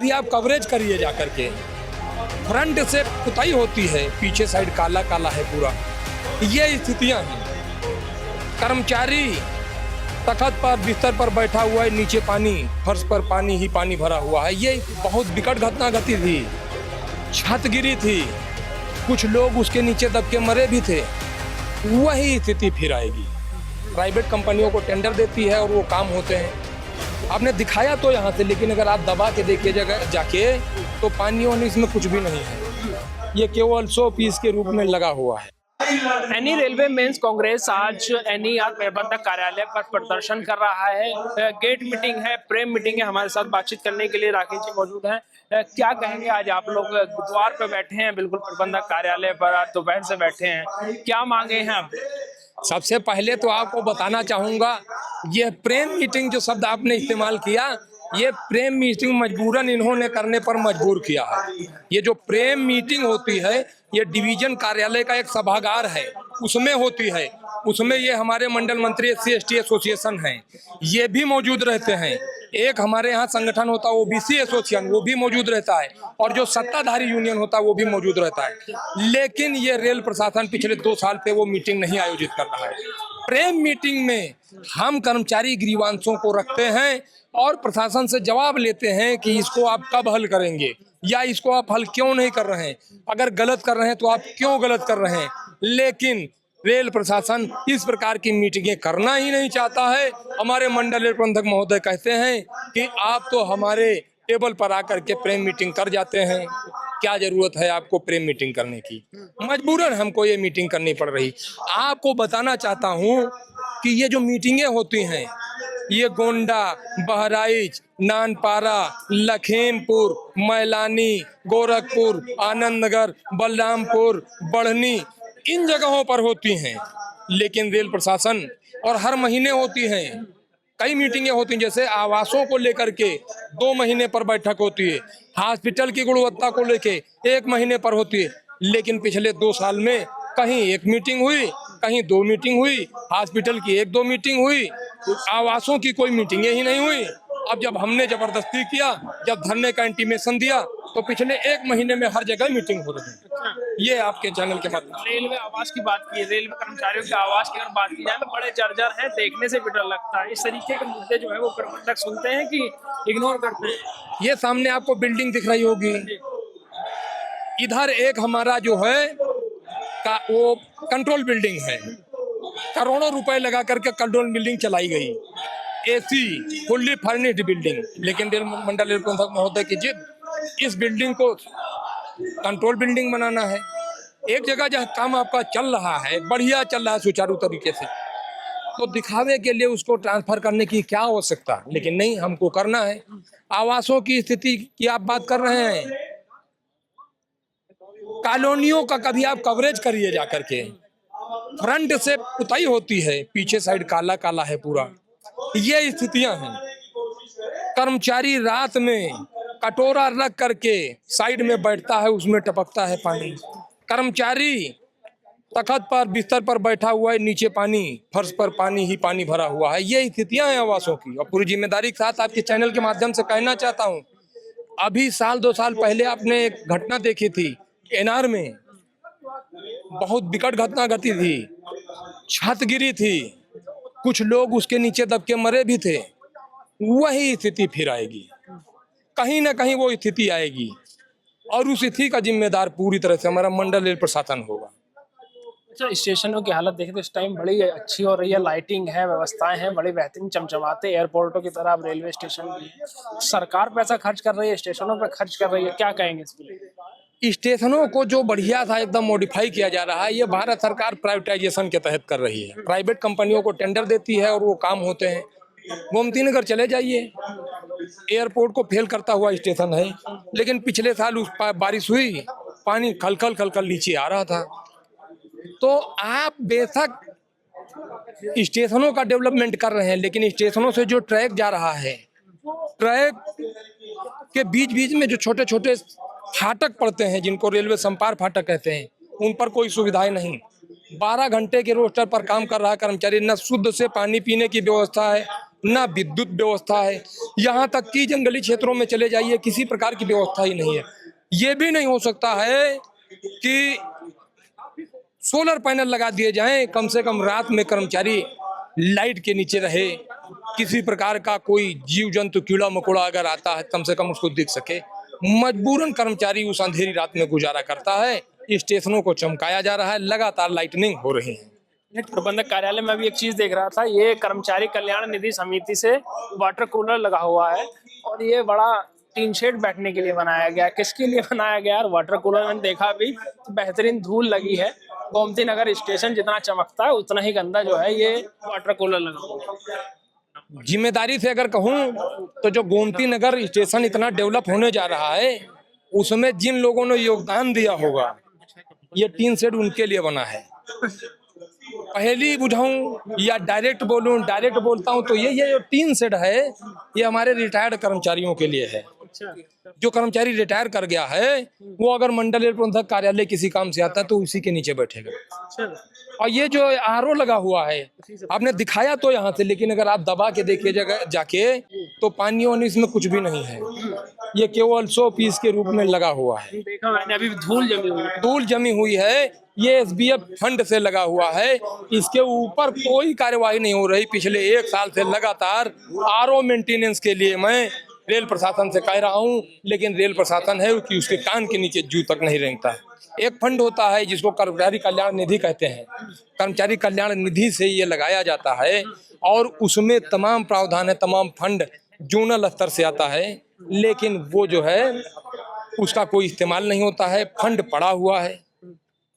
कभी आप कवरेज करिए जा करके। फ्रंट से पुताई होती है, पीछे साइड काला काला है पूरा। ये स्थितियां हैं। कर्मचारी तखत पर बिस्तर पर बैठा हुआ है, नीचे पानी, फर्श पर पानी ही पानी भरा हुआ है। ये बहुत विकट घटना घटी थी। छत गिरी थी, कुछ लोग उसके नीचे दब के मरे भी थे। वही स्थिति फिर आएगी। प्राइवेट कंपनियों को टेंडर देती है और वो काम होते हैं। आपने दिखाया तो यहाँ से, लेकिन अगर आप दबा के देखिए जगह जाके तो पानी वानी इसमें कुछ भी नहीं है। ये केवल 100 पीस के रूप में लगा हुआ है। एनी रेलवे मेंस कांग्रेस आज एनईआर प्रबंधक कार्यालय पर प्रदर्शन कर रहा है। गेट मीटिंग है, प्रेम मीटिंग है। हमारे साथ बातचीत करने के लिए राकेश जी मौजूद हैं। क्या कहेंगे, आज आप लोग द्वार पे बैठे हैं, बिल्कुल प्रबंधक कार्यालय पर आज दोपहर से बैठे हैं, क्या मांगे हैं आप? सबसे पहले तो आपको बताना चाहूंगा, ये प्रेम मीटिंग जो शब्द आपने इस्तेमाल किया, ये प्रेम मीटिंग मजबूरन इन्होंने करने पर मजबूर किया है। ये जो प्रेम मीटिंग होती है, ये डिवीजन कार्यालय का एक सभागार है, उसमें होती है। उसमें ये हमारे मंडल मंत्री SC/ST एसोसिएशन हैं, ये भी मौजूद रहते हैं। एक हमारे यहाँ संगठन होता है OBC एसोसिएशन, वो भी मौजूद रहता है। और जो सत्ताधारी यूनियन होता है वो भी मौजूद रहता है। लेकिन ये रेल प्रशासन पिछले 2 साल पे वो मीटिंग नहीं आयोजित कर रहा है। प्रेम मीटिंग में हम कर्मचारी ग्रीवांशों को रखते हैं और प्रशासन से जवाब लेते हैं कि इसको आप कब हल करेंगे, या इसको आप हल क्यों नहीं कर रहे हैं। अगर गलत कर रहे हैं तो आप क्यों गलत कर रहे हैं। लेकिन रेल प्रशासन इस प्रकार की मीटिंगें करना ही नहीं चाहता है। हमारे मंडल रेल प्रबंधक महोदय कहते हैं कि आप तो हमारे टेबल पर आकर के प्रेम मीटिंग कर जाते हैं, क्या जरूरत है आपको प्रेम मीटिंग करने की। मजबूरन हमको ये मीटिंग करनी पड़ रही। आपको बताना चाहता हूँ कि ये जो मीटिंगें होती हैं, ये गोंडा, बहराइच, नानपारा, लखीमपुर, मैलानी, गोरखपुर, आनंदनगर, बलरामपुर, बढ़नी, इन जगहों पर होती हैं। लेकिन रेल प्रशासन, और हर महीने होती हैं, कई मीटिंगें होती हैं। जैसे आवासों को लेकर के 2 महीने पर बैठक होती है, हॉस्पिटल की गुणवत्ता को लेके 1 महीने पर होती है। लेकिन पिछले 2 साल में कहीं 1 मीटिंग हुई, कहीं 2 मीटिंग हुई, हॉस्पिटल की 1-2 मीटिंग हुई, आवासों की कोई मीटिंगें ही नहीं हुई। अब जब हमने जबरदस्ती किया, जब धरने का इंटीमेशन दिया, तो पिछले 1 महीने में हर जगह मीटिंग हो रही है। ये आपके चैनल के माध्यम से। रेलवे आवास की बात की, रेलवे कर्मचारियों के आवास की अगर बात की जाए तो बड़े जर्जर है, देखने से भी डर लगता है। इस तरीके के मुद्दे जो है वो प्रबंधक सुनते हैं कि इग्नोर करते हैं? ये सामने आपको बिल्डिंग दिख रही होगी, इधर एक हमारा जो है का वो कंट्रोल बिल्डिंग है। करोड़ों रुपए लगा करके कंट्रोल बिल्डिंग चलाई गई, AC फुल्ली फर्निश्ड बिल्डिंग। लेकिन रेल मंडल रेल प्रबंधक महोदय की जिद, इस बिल्डिंग को कंट्रोल बिल्डिंग बनाना है। एक जगह जहाँ काम आपका चल रहा है, बढ़िया चल रहा है सुचारू तरीके से, तो दिखावे के लिए उसको ट्रांसफर करने की क्या आवश्यकता। लेकिन नहीं, हमको करना है। आवासों की स्थिति की आप बात कर रहे हैं, कॉलोनियों का कभी आप कवरेज करिए जा करके। फ्रंट से पुताई होती है, पीछे साइड काला काला है पूरा। ये स्थितियां हैं। कर्मचारी रात में कटोरा रख करके साइड में बैठता है, उसमें टपकता है पानी। कर्मचारी तखत पर बिस्तर पर बैठा हुआ है, नीचे पानी, फर्श पर पानी ही पानी भरा हुआ है। ये स्थितियां हैं आवासों की। और पूरी जिम्मेदारी के साथ आपके चैनल के माध्यम से कहना चाहता हूँ, अभी 1-2 साल पहले आपने एक घटना देखी थी एनार में, बहुत विकट घटना घटी थी। छत गिरी थी, कुछ लोग उसके नीचे दब के मरे भी थे। वही स्थिति फिर आएगी, कहीं ना कहीं वो स्थिति आएगी। और उस स्थिति का जिम्मेदार पूरी तरह से हमारा मंडल रेल प्रशासन होगा। अच्छा, स्टेशनों की हालत देखें तो इस टाइम बड़ी अच्छी हो रही है, लाइटिंग है, व्यवस्थाएं हैं, बड़ी बेहतरीन चमचमाते एयरपोर्टों की तरह अब रेलवे स्टेशन भी है। सरकार पैसा खर्च कर रही है, स्टेशनों पर खर्च कर रही है, क्या कहेंगे इसके लिए? स्टेशनों को जो बढ़िया था एकदम मॉडिफाई किया जा रहा है। ये भारत सरकार प्राइवेटाइजेशन के तहत कर रही है। प्राइवेट कंपनियों को टेंडर देती है और वो काम होते हैं। गोमती नगर चले जाइए, एयरपोर्ट को फेल करता हुआ स्टेशन है। लेकिन पिछले साल उस बारिश हुई, पानी खलखल खलखल नीचे आ रहा था। तो आप बेशक स्टेशनों का डेवलपमेंट कर रहे हैं, लेकिन स्टेशनों से जो ट्रैक जा रहा है, ट्रैक के बीच बीच में जो छोटे छोटे फाटक पड़ते हैं, जिनको रेलवे संपार फाटक कहते हैं, उन पर कोई सुविधाएं नहीं। 12 घंटे के रोस्टर पर काम कर रहा है कर्मचारी। न शुद्ध से पानी पीने की व्यवस्था है, ना विद्युत व्यवस्था है। यहाँ तक कि जंगली क्षेत्रों में चले जाइए, किसी प्रकार की व्यवस्था ही नहीं है। ये भी नहीं हो सकता है कि सोलर पैनल लगा दिए जाएं, कम से कम रात में कर्मचारी लाइट के नीचे रहे, किसी प्रकार का कोई जीव जंतु कीड़ा मकोड़ा अगर आता है कम से कम उसको दिख सके। मजबूरन कर्मचारी उस अंधेरी रात में गुजारा करता है। स्टेशनों को चमकाया जा रहा है, लगातार लाइटनिंग हो रही है। नेट प्रबंधक कार्यालय में भी एक चीज देख रहा था, ये कर्मचारी कल्याण निधि समिति से वाटर कूलर लगा हुआ है और ये बड़ा टीन शेड बैठने के लिए बनाया गया। किसके लिए बनाया गया? और वाटर कूलर मैंने देखा भी तो बेहतरीन धूल लगी है। गोमती नगर स्टेशन जितना चमकता है उतना ही गंदा जो है ये वाटर कूलर लगा हुआ है। जिम्मेदारी से अगर कहूं तो जो गोमती नगर स्टेशन इतना डेवलप होने जा रहा है, उसमें जिन लोगों ने योगदान दिया होगा, ये टीन शेड उनके लिए बना है। पहली बुझाऊं या डायरेक्ट बोलूं? डायरेक्ट बोलता हूं तो ये जो टीन शेड है, ये हमारे रिटायर्ड कर्मचारियों के लिए है। जो कर्मचारी रिटायर कर गया है, वो अगर मंडल रेल प्रबंधक कार्यालय किसी काम से आता है तो उसी के नीचे बैठेगा। और ये जो आरओ लगा हुआ है, आपने दिखाया तो यहाँ से, लेकिन अगर आप दबा के देखिए जगह जाके तो पानी वानी इसमें कुछ भी नहीं है। ये केवल 100 पीस के रूप में लगा हुआ है। देखा मैंने, अभी धूल जमी हुई है। ये एसबीएफ फंड से लगा हुआ है। इसके ऊपर कोई कार्यवाही नहीं हो रही। पिछले 1 साल से लगातार आरओ मेंटेनेंस के लिए मैं रेल प्रशासन से कह रहा हूं, लेकिन रेल प्रशासन है कि उसके कान के नीचे जू तक नहीं रेंगता। एक फंड होता है जिसको कर्मचारी कल्याण निधि कहते हैं। कर्मचारी कल्याण निधि से ये लगाया जाता है और उसमें तमाम प्रावधान है, तमाम फंड जोनल स्तर से आता है, लेकिन वो जो है उसका कोई इस्तेमाल नहीं होता है। फंड पड़ा हुआ है।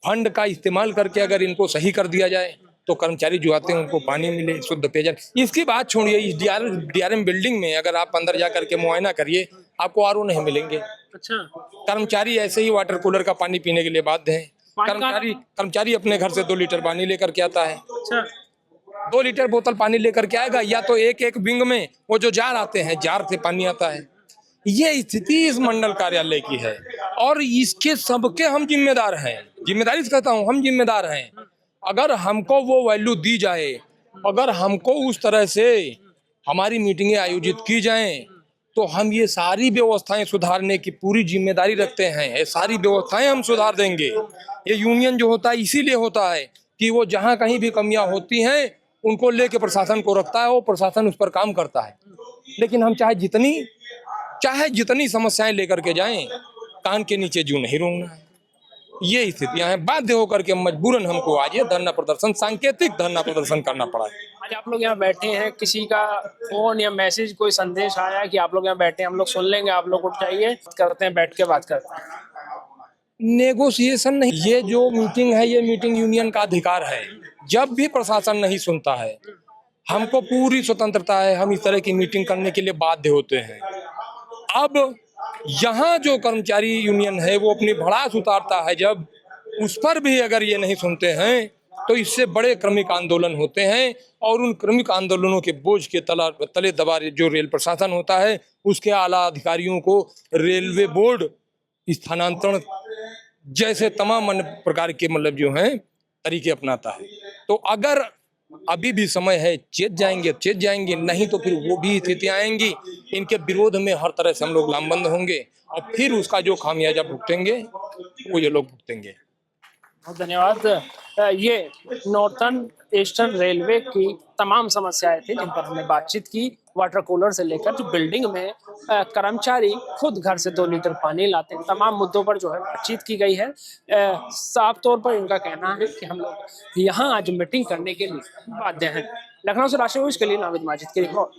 फंड का इस्तेमाल करके अगर इनको सही कर दिया जाए तो कर्मचारी जो आते हैं उनको पानी मिले, शुद्ध पेयजल। इसकी बात छोड़िए, इस डीआरएम बिल्डिंग में अगर आप अंदर जा करके मुआयना करिए, आपको आरओ नहीं मिलेंगे। अच्छा, कर्मचारी ऐसे ही वाटर कूलर का पानी पीने के लिए बाध्य है। कर्मचारी अपने घर से 2 लीटर पानी लेकर के आता है। अच्छा, 2 लीटर बोतल पानी लेकर के आएगा, या तो एक विंग में वो जो जार आते हैं, जार से पानी आता है। ये स्थिति इस मंडल कार्यालय की है और इसके सबके हम जिम्मेदार हैं। जिम्मेदारी से कहता हूँ, हम जिम्मेदार हैं। अगर हमको वो वैल्यू दी जाए, अगर हमको उस तरह से हमारी मीटिंगें आयोजित की जाएं, तो हम ये सारी व्यवस्थाएं सुधारने की पूरी जिम्मेदारी रखते हैं। ये सारी व्यवस्थाएं हम सुधार देंगे। ये यूनियन जो होता है इसीलिए होता है कि वो जहां कहीं भी कमियां होती हैं उनको लेके प्रशासन को रखता है, वो प्रशासन उस पर काम करता है। लेकिन हम चाहे जितनी समस्याएं लेकर के जाएं, कान के नीचे जू नहीं रोकना है। ये स्थितियां हैं। बाध्य होकर के मजबूरन हमको आज ये धरना प्रदर्शन, सांकेतिक धरना प्रदर्शन करना पड़ा है। आज आप लोग यहाँ बैठे हैं, किसी का फोन या मैसेज, कोई संदेश आया कि आप लोग यहाँ बैठे हैं, हम लोग सुन लेंगे, आप लोग उठ जाइए, करते हैं, बैठ के बात करते हैं। नेगोशिएशन नहीं, ये जो मीटिंग है ये मीटिंग यूनियन का अधिकार है। जब भी प्रशासन नहीं सुनता है, हमको पूरी स्वतंत्रता है, हम इस तरह की मीटिंग करने के लिए बाध्य होते हैं। अब यहाँ जो कर्मचारी यूनियन है वो अपनी भड़ास उतारता है, जब उस पर भी अगर ये नहीं सुनते हैं तो इससे बड़े क्रमिक आंदोलन होते हैं और उन क्रमिक आंदोलनों के बोझ के तले दबा जो रेल प्रशासन होता है उसके आला अधिकारियों को रेलवे बोर्ड स्थानांतरण जैसे तमाम अन्य प्रकार के मतलब जो हैं तरीके अपनाता है। तो अगर अभी भी समय है, चेत जाएंगे, नहीं तो फिर वो भी स्थितियां आएंगी। इनके विरोध में हर तरह से हम लोग लामबंद होंगे और फिर उसका जो खामियाजा भुगतेंगे वो ये लोग भुगतेंगे। बहुत धन्यवाद। ये नॉर्थन ईस्टर्न रेलवे की तमाम समस्याएं थी जिन पर हमने बातचीत की। वाटर कूलर से लेकर जो बिल्डिंग में कर्मचारी खुद घर से 2 लीटर पानी लाते हैं, तमाम मुद्दों पर जो है बातचीत की गई है। साफ तौर पर इनका कहना है कि हम लोग यहाँ आज मीटिंग करने के लिए बाध्य हैं। लखनऊ से राशिद के लिए नाविद माजिद की रिपोर्ट।